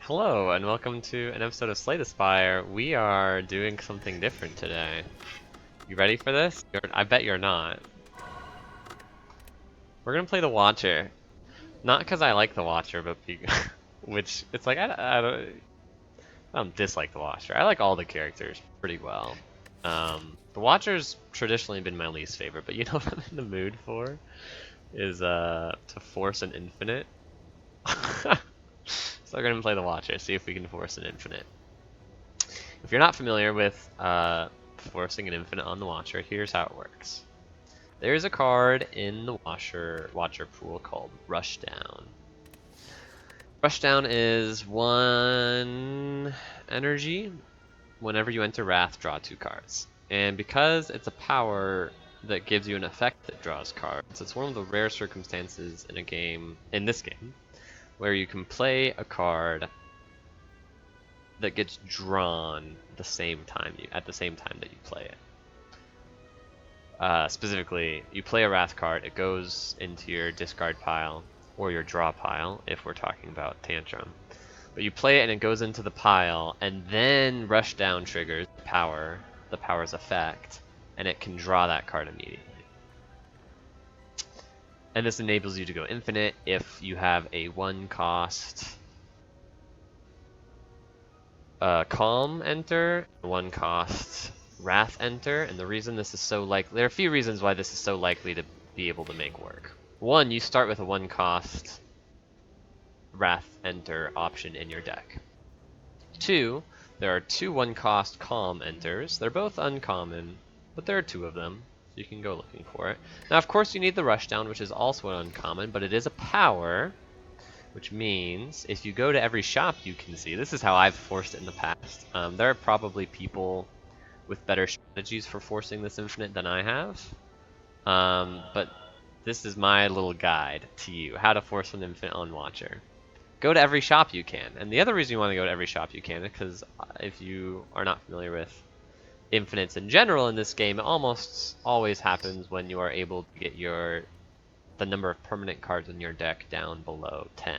Hello and welcome to an episode of Spire. We are doing something different today. You ready for this? I bet you're not. We're gonna play the Watcher. Not because I like the Watcher, but which it's like I don't dislike the Watcher. I like all the characters pretty well. The Watcher's traditionally been my least favorite, but you know what I'm in the mood for is to force an infinite. So we're gonna play the Watcher, see if we can force an infinite. If you're not familiar with forcing an infinite on the Watcher, here's how it works. There's a card in the Watcher pool called Rushdown. Rushdown is 1 energy. Whenever you enter Wrath, draw 2 cards. And because it's a power that gives you an effect that draws cards, it's one of the rare circumstances in a game, in this game, where you can play a card that gets drawn at the same time that you play it. Specifically, you play a Wrath card, it goes into your discard pile, or your draw pile, if we're talking about Tantrum. But you play it and it goes into the pile, and then Rushdown triggers the power's effect, and it can draw that card immediately. And this enables you to go infinite if you have a 1-cost Calm enter, 1-cost Wrath enter, and the reason this is so likely, there are a few reasons why this is so likely to be able to make work. 1, you start with a 1-cost Wrath enter option in your deck. 2, there are 2 1-cost Calm enters. They're both uncommon, but there are 2 of them, so you can go looking for it. Now, of course, you need the Rushdown, which is also an uncommon, but it is a power, which means if you go to every shop you can see, this is how I've forced it in the past. There are probably people with better strategies for forcing this infinite than I have, but this is my little guide to you, how to force an infinite on Watcher. Go to every shop you can, and the other reason you want to go to every shop you can is because if you are not familiar with infinites in general in this game, it almost always happens when you are able to get the number of permanent cards in your deck down below 10.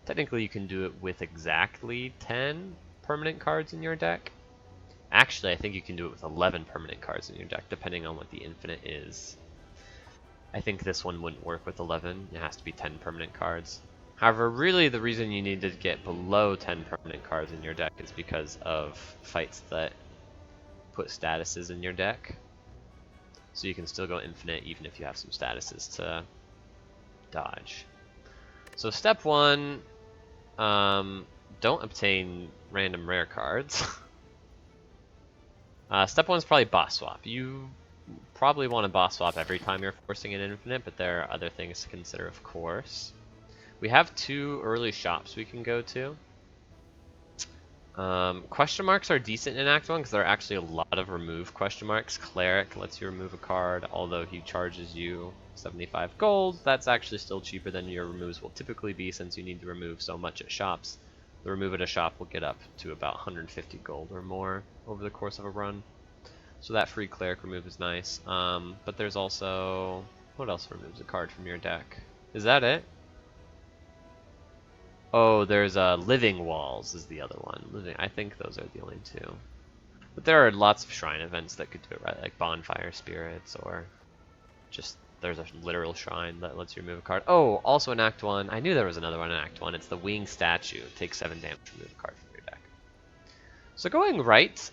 Technically, you can do it with exactly 10 permanent cards in your deck. Actually, I think you can do it with 11 permanent cards in your deck, depending on what the infinite is. I think this one wouldn't work with 11. It has to be 10 permanent cards. However, really the reason you need to get below 10 permanent cards in your deck is because of fights that put statuses in your deck. So you can still go infinite even if you have some statuses to dodge. So step 1, don't obtain random rare cards. Step 1 is probably boss swap. You probably want to boss swap every time you're forcing an infinite, but there are other things to consider, of course. We have 2 early shops we can go to. Question marks are decent in Act 1 because there are actually a lot of remove question marks. Cleric lets you remove a card, although he charges you 75 gold. That's actually still cheaper than your removes will typically be since you need to remove so much at shops. The remove at a shop will get up to about 150 gold or more over the course of a run. So that free cleric remove is nice. But there's also... what else removes a card from your deck? Is that it? Oh, there's Living Walls is the other one. I think those are the only 2. But there are lots of shrine events that could do it, right? Like Bonfire Spirits, or just there's a literal shrine that lets you remove a card. Oh, also in Act 1, I knew there was another one in Act 1. It's the Wing Statue. It takes 7 damage to remove a card from your deck. So going right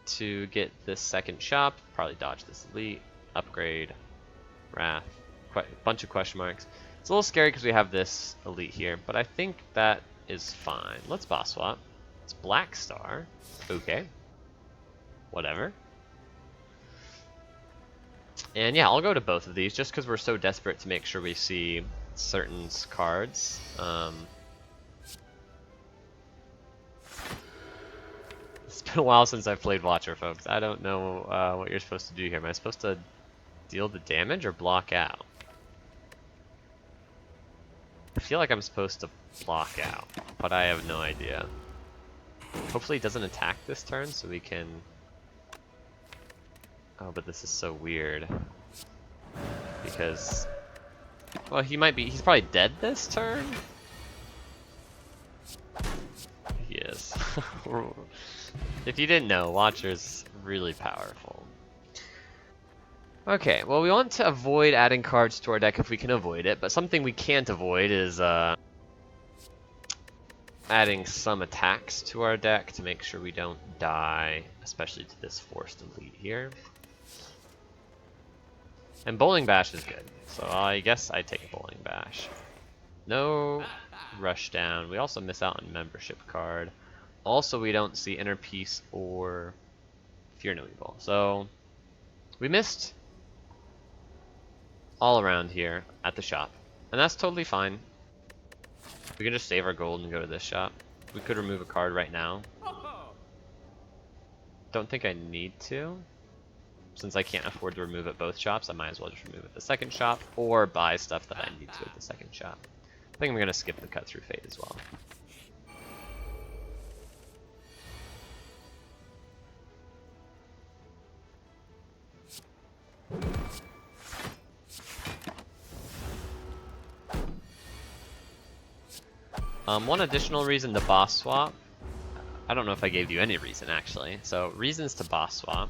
to get this second shop, probably dodge this elite, upgrade, Wrath, bunch of question marks. It's a little scary because we have this elite here, but I think that is fine. Let's boss swap. It's Black Star. Okay. Whatever. And yeah, I'll go to both of these just because we're so desperate to make sure we see certain cards. It's been a while since I've played Watcher, folks. I don't know what you're supposed to do here. Am I supposed to deal the damage or block out? I feel like I'm supposed to block out, but I have no idea. Hopefully he doesn't attack this turn so we can... oh, but this is so weird. Because... well, he's probably dead this turn? is. If you didn't know, Watcher's really powerful. Okay, well, we want to avoid adding cards to our deck if we can avoid it, but something we can't avoid is adding some attacks to our deck to make sure we don't die, especially to this forced elite here. And Bowling Bash is good, so I guess I take Bowling Bash. No Rush Down. We also miss out on Membership card. Also, we don't see Inner Peace or Fear No Evil. So, we missed all around here at the shop. And that's totally fine. We can just save our gold and go to this shop. We could remove a card right now. Don't think I need to. Since I can't afford to remove at both shops, I might as well just remove at the second shop or buy stuff that I need to at the second shop. I think I'm going to skip the Cut Through Fate as well. One additional reason to boss swap. I don't know if I gave you any reason actually. So reasons to boss swap.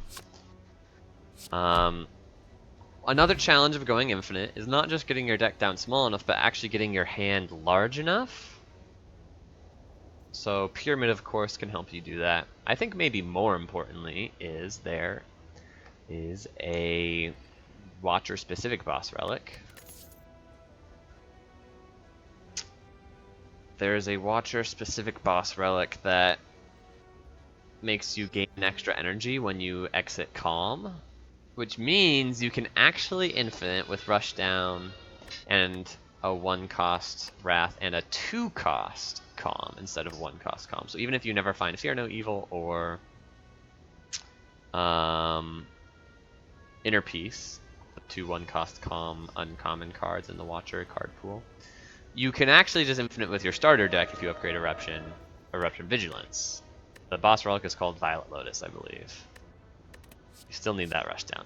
Another challenge of going infinite is not just getting your deck down small enough, but actually getting your hand large enough. So Pyramid, of course, can help you do that. I think maybe more importantly is there is a Watcher-specific boss relic. There's a Watcher-specific boss relic that makes you gain extra energy when you exit Calm, which means you can actually infinite with Rush Down and a 1-cost Wrath and a 2-cost Calm instead of 1-cost Calm. So even if you never find Fear No Evil or Inner Peace, the 2 1-cost Calm uncommon cards in the Watcher card pool, you can actually just infinite with your starter deck if you upgrade Eruption Vigilance. The boss relic is called Violet Lotus, I believe. You still need that Rush Down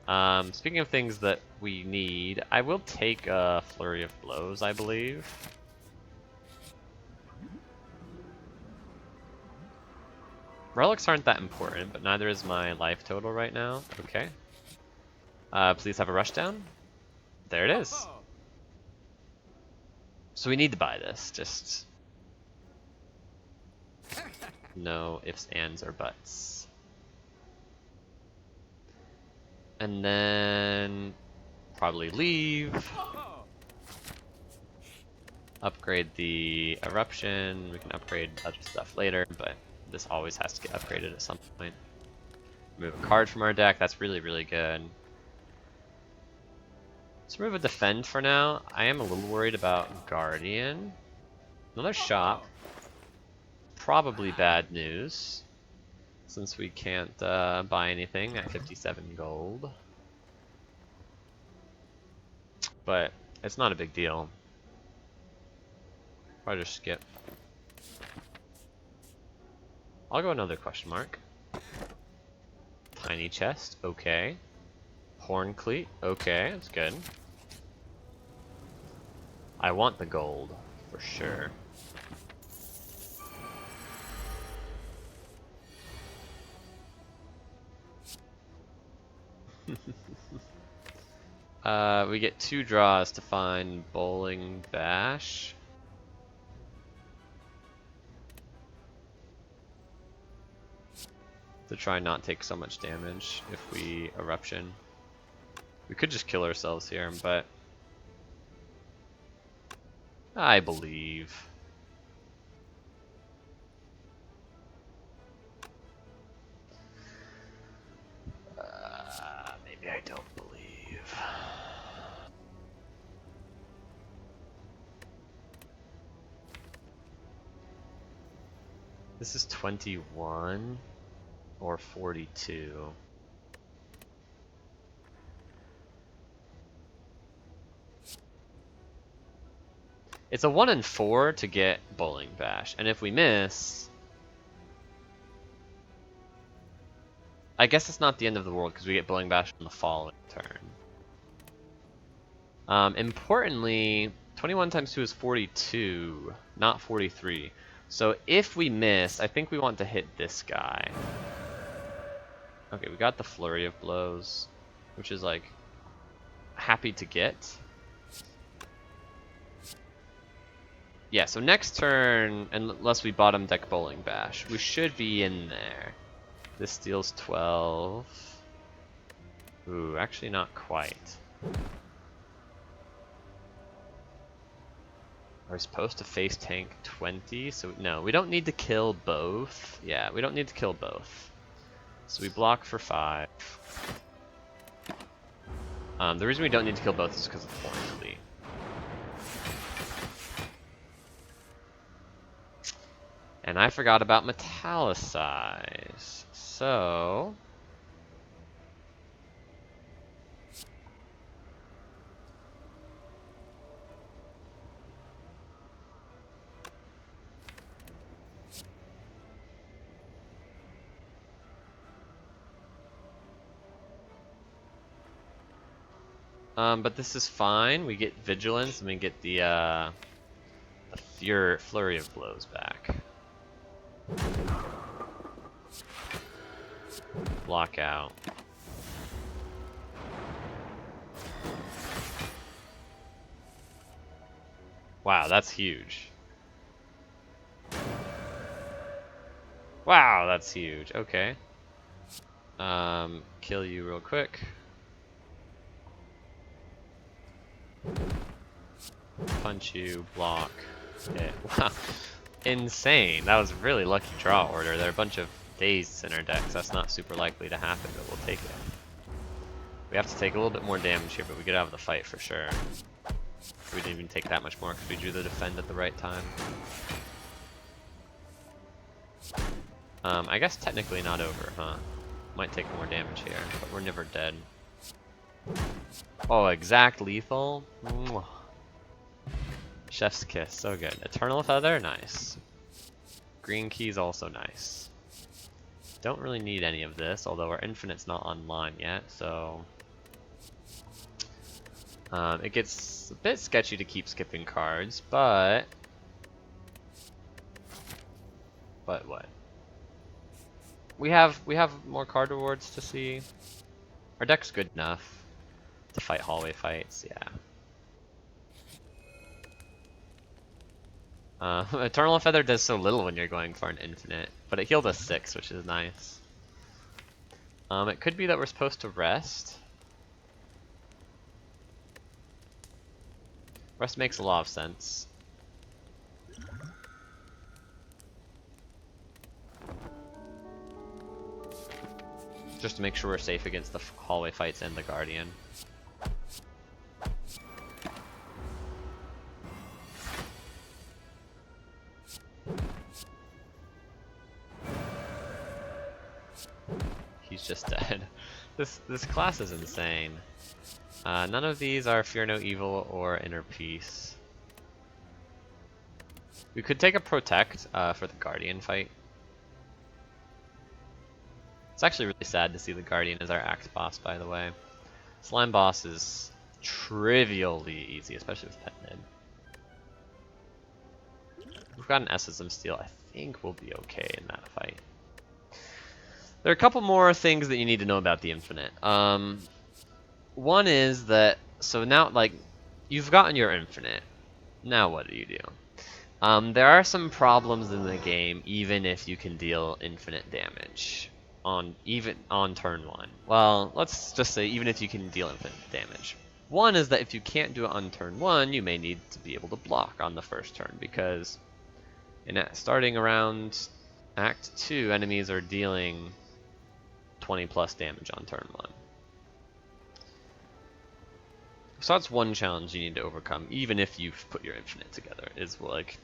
though. Speaking of things that we need, I will take a Flurry of Blows, I believe. Relics aren't that important, but neither is my life total right now. Okay. Please have a Rush Down. There it is. So we need to buy this, just no ifs, ands, or buts. And then probably leave. Upgrade the Eruption. We can upgrade other stuff later, but this always has to get upgraded at some point. Remove a card from our deck. That's really, really good. Let's remove a Defend for now. I am a little worried about Guardian. Another shop. Probably bad news, since we can't buy anything at 57 gold. But it's not a big deal. I'll just skip. I'll go another question mark. Tiny chest, okay. Horn Cleat, okay, that's good. I want the gold, for sure. We get 2 draws to find Bowling Bash. To try not take so much damage if we Eruption. We could just kill ourselves here, but I believe. Maybe I don't believe. This is 21 or 42. It's a 1 and 4 to get Bowling Bash, and if we miss, I guess it's not the end of the world because we get Bowling Bash on the following turn. Importantly, 21 times 2 is 42, not 43. So if we miss, I think we want to hit this guy. Okay, we got the flurry of blows, which is like happy to get. Yeah, so next turn, unless we bottom deck Bowling Bash, we should be in there. This deals 12. Ooh, actually not quite. Are we supposed to face tank 20? So no, we don't need to kill both. Yeah, we don't need to kill both. So we block for 5. The reason we don't need to kill both is because of the Horn Fleet. And I forgot about Metallicize. So... but this is fine. We get Vigilance and we get the Flurry of Blows back. Block out. Wow, that's huge. Wow, that's huge. Okay. Kill you real quick. Punch you, block, hit. Wow. Insane. That was a really lucky draw order. There are a bunch of dazed in our decks. That's not super likely to happen, but we'll take it. We have to take a little bit more damage here, but we get out of the fight for sure. We didn't even take that much more because we drew the defend at the right time. I guess technically not over, huh? Might take more damage here, but we're never dead. Oh, exact lethal? Mwah. Chef's kiss, so good. Eternal Feather, nice. Green Key's also nice. Don't really need any of this, although our Infinite's not online yet, so... it gets a bit sketchy to keep skipping cards, but... But what? We have more card rewards to see. Our deck's good enough to fight hallway fights, yeah. Eternal Feather does so little when you're going for an infinite, but it healed us 6, which is nice. It could be that we're supposed to rest. Rest makes a lot of sense. Just to make sure we're safe against the hallway fights and the Guardian. He's just dead. This class is insane. None of these are Fear No Evil or Inner Peace. We could take a Protect for the Guardian fight. It's actually really sad to see the Guardian as our Axe boss, by the way. Slime boss is trivially easy, especially with Pet Mid. We've got an Essism Steel. I think we'll be okay in that fight. There are a couple more things that you need to know about the Infinite. One is that, so now, like, you've gotten your Infinite. Now what do you do? There are some problems in the game, even if you can deal infinite damage. Even on turn 1. Well, let's just say even if you can deal infinite damage. One is that if you can't do it on turn 1, you may need to be able to block on the first turn, because starting around Act 2, enemies are dealing 20 plus damage on turn 1. So that's one challenge you need to overcome, even if you've put your infinite together, is like,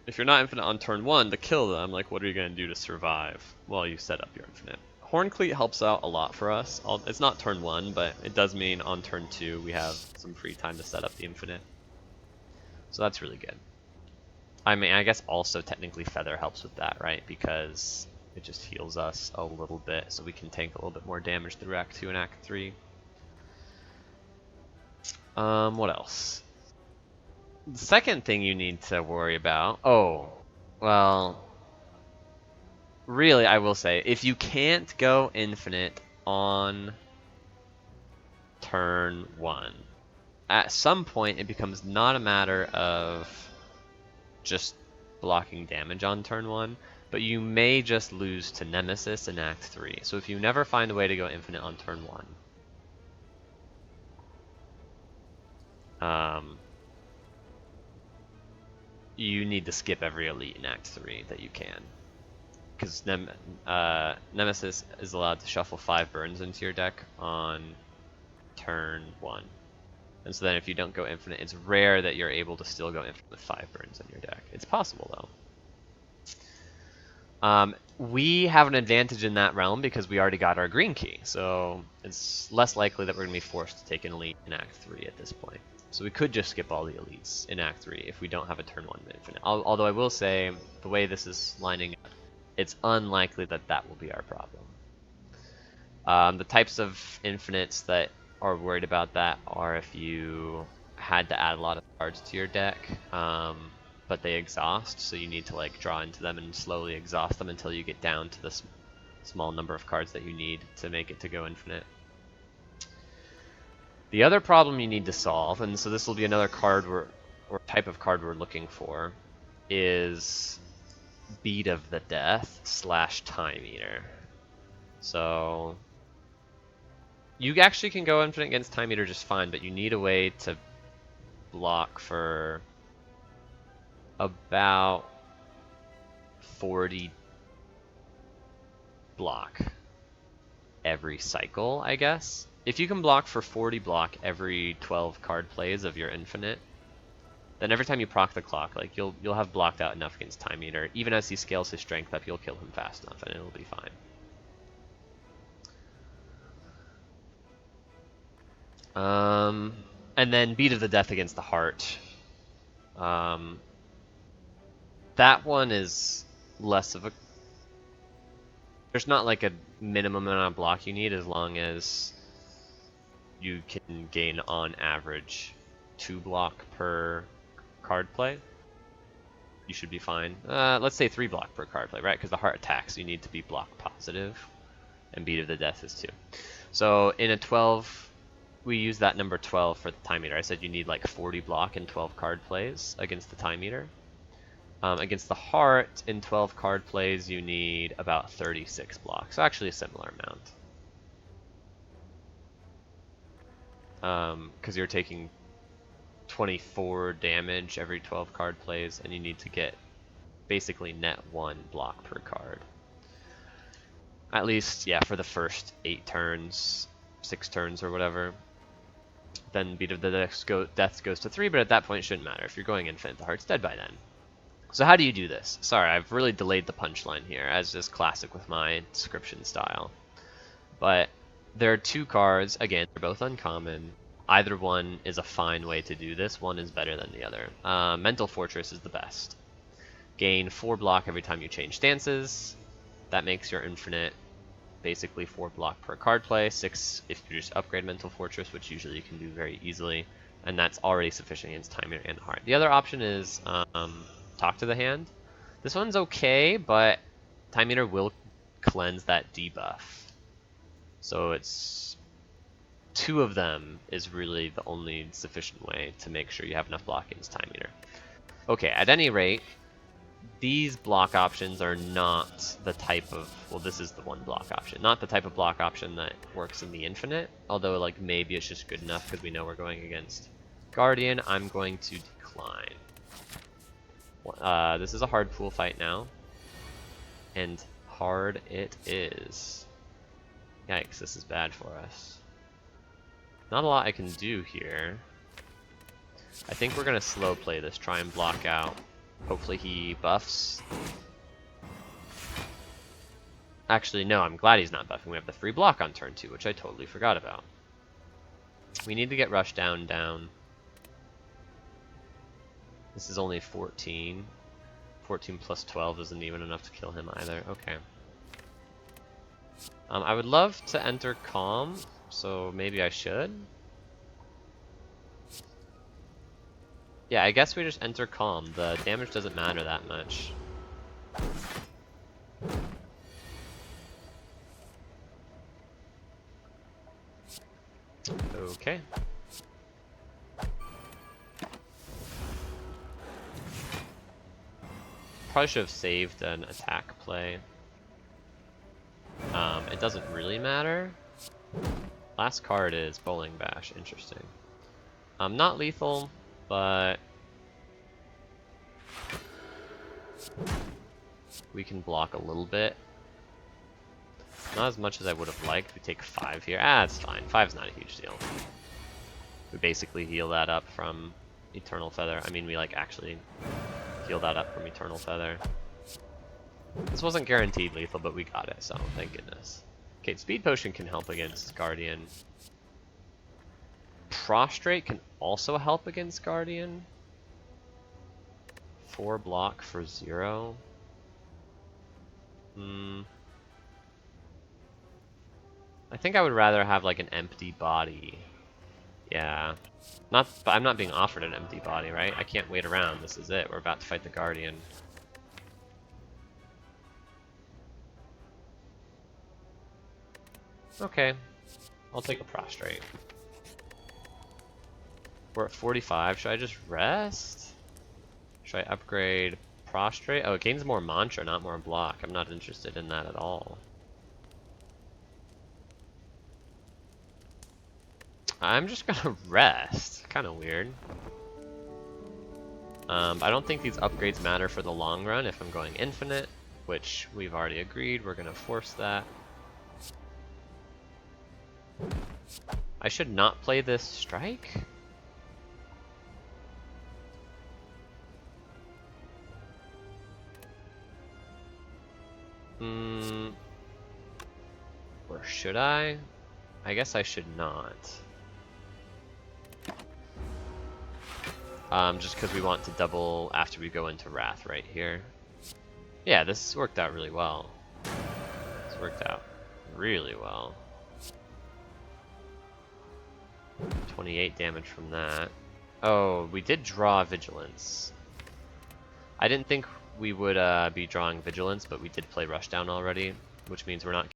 if you're not infinite on turn 1 to kill them, like, what are you going to do to survive while you set up your infinite? Horncleat helps out a lot for us. It's not turn 1, but it does mean on turn 2 we have some free time to set up the infinite. So that's really good. I mean, I guess also technically Feather helps with that, right? Because it just heals us a little bit, so we can tank a little bit more damage through Act 2 and Act 3. What else? The second thing you need to worry about... Oh, Well, really, I will say, if you can't go infinite on turn 1, at some point it becomes not a matter of just blocking damage on turn 1, but you may just lose to Nemesis in Act 3. So if you never find a way to go infinite on turn 1, you need to skip every elite in Act 3 that you can. Because Nemesis is allowed to shuffle 5 burns into your deck on turn 1. And so then if you don't go infinite, it's rare that you're able to still go infinite with 5 burns in your deck. It's possible, though. We have an advantage in that realm because we already got our green key, so it's less likely that we're going to be forced to take an elite in Act 3 at this point. So we could just skip all the elites in Act 3 if we don't have a turn 1 infinite. Although I will say, the way this is lining up, it's unlikely that that will be our problem. The types of infinites that are worried about that are if you had to add a lot of cards to your deck, but they exhaust, so you need to like draw into them and slowly exhaust them until you get down to the small number of cards that you need to make it to go infinite. The other problem you need to solve, and so this will be another card or type of card we're looking for, is Beat of the Death / Time Eater. So you actually can go infinite against Time Eater just fine, but you need a way to block for about 40 block every cycle, I guess. If you can block for 40 block every 12 card plays of your infinite, then every time you proc the clock, like you'll have blocked out enough against Time Eater. Even as he scales his strength up, you'll kill him fast enough and it'll be fine. And then Beat of the Death against the Heart. That one is less of a... There's not like a minimum amount of block you need as long as you can gain on average 2 block per card play. You should be fine. Let's say 3 block per card play, right? Because the Heart attacks, you need to be block positive, and Beat of the Death is 2. So in a 12... we use that number 12 for the Time Eater. I said you need like 40 block in 12 card plays against the Time Eater. Against the Heart, in 12 card plays, you need about 36 block. So actually a similar amount. Because you're taking 24 damage every 12 card plays, and you need to get basically net 1 block per card. At least, yeah, for the first 8 turns, 6 turns or whatever. Then Beat of the Death goes to 3, but at that point it shouldn't matter. If you're going infinite, the Heart's dead by then. So how do you do this? Sorry, I've really delayed the punchline here, as is classic with my description style. But there are 2 cards, again, they're both uncommon. Either one is a fine way to do this, one is better than the other. Mental Fortress is the best. Gain 4 block every time you change stances. That makes your infinite basically 4 block per card play, 6 if you just upgrade Mental Fortress, which usually you can do very easily, and that's already sufficient against Time Eater and Heart. The other option is Talk to the Hand. This one's okay, but Time Eater will cleanse that debuff. So it's 2 of them is really the only sufficient way to make sure you have enough block against Time Eater. Okay, at any rate, these block options are not the type of, well, this is the one block option, not the type of block option that works in the infinite, although like maybe it's just good enough because we know we're going against Guardian. I'm going to decline. This is a hard pool fight now, and hard it is. Yikes, this is bad for us. Not a lot I can do here. I think we're gonna slow play this, try and block out. Hopefully he buffs. Actually, no, I'm glad he's not buffing. We have the free block on turn 2, which I totally forgot about. We need to get rush down. This is only 14. 14 plus 12 isn't even enough to kill him either. Okay. I would love to enter Calm, so maybe I should. Yeah, I guess we just enter Calm. The damage doesn't matter that much. Okay. Probably should have saved an attack play. It doesn't really matter. Last card is Bowling Bash. Interesting. Not lethal, but we can block a little bit. Not as much as I would have liked. We take 5 here. Ah, it's fine. 5's not a huge deal. We basically heal that up from Eternal Feather. I mean, we like actually heal that up from Eternal Feather. This wasn't guaranteed lethal, but we got it, so thank goodness. Okay, Speed Potion can help against Guardian. Prostrate can also help against Guardian. 4 block for 0. I think I would rather have like an empty body. Yeah. But I'm not being offered an empty body, right? I can't wait around. This is it. We're about to fight the Guardian. Okay. I'll take a Prostrate. We're at 45. Should I just rest? Should I upgrade Prostrate? Oh, it gains more Mantra, not more block. I'm not interested in that at all. I'm just gonna rest. Kind of weird. I don't think these upgrades matter for the long run if I'm going infinite, which we've already agreed. We're gonna force that. I should not play this strike. Or should I? I guess I should not. Just because we want to double after we go into Wrath right here. Yeah, this worked out really well. This worked out really well. 28 damage from that. Oh, we did draw Vigilance. I didn't think we would be drawing Vigilance, but we did play Rushdown already, which means we're not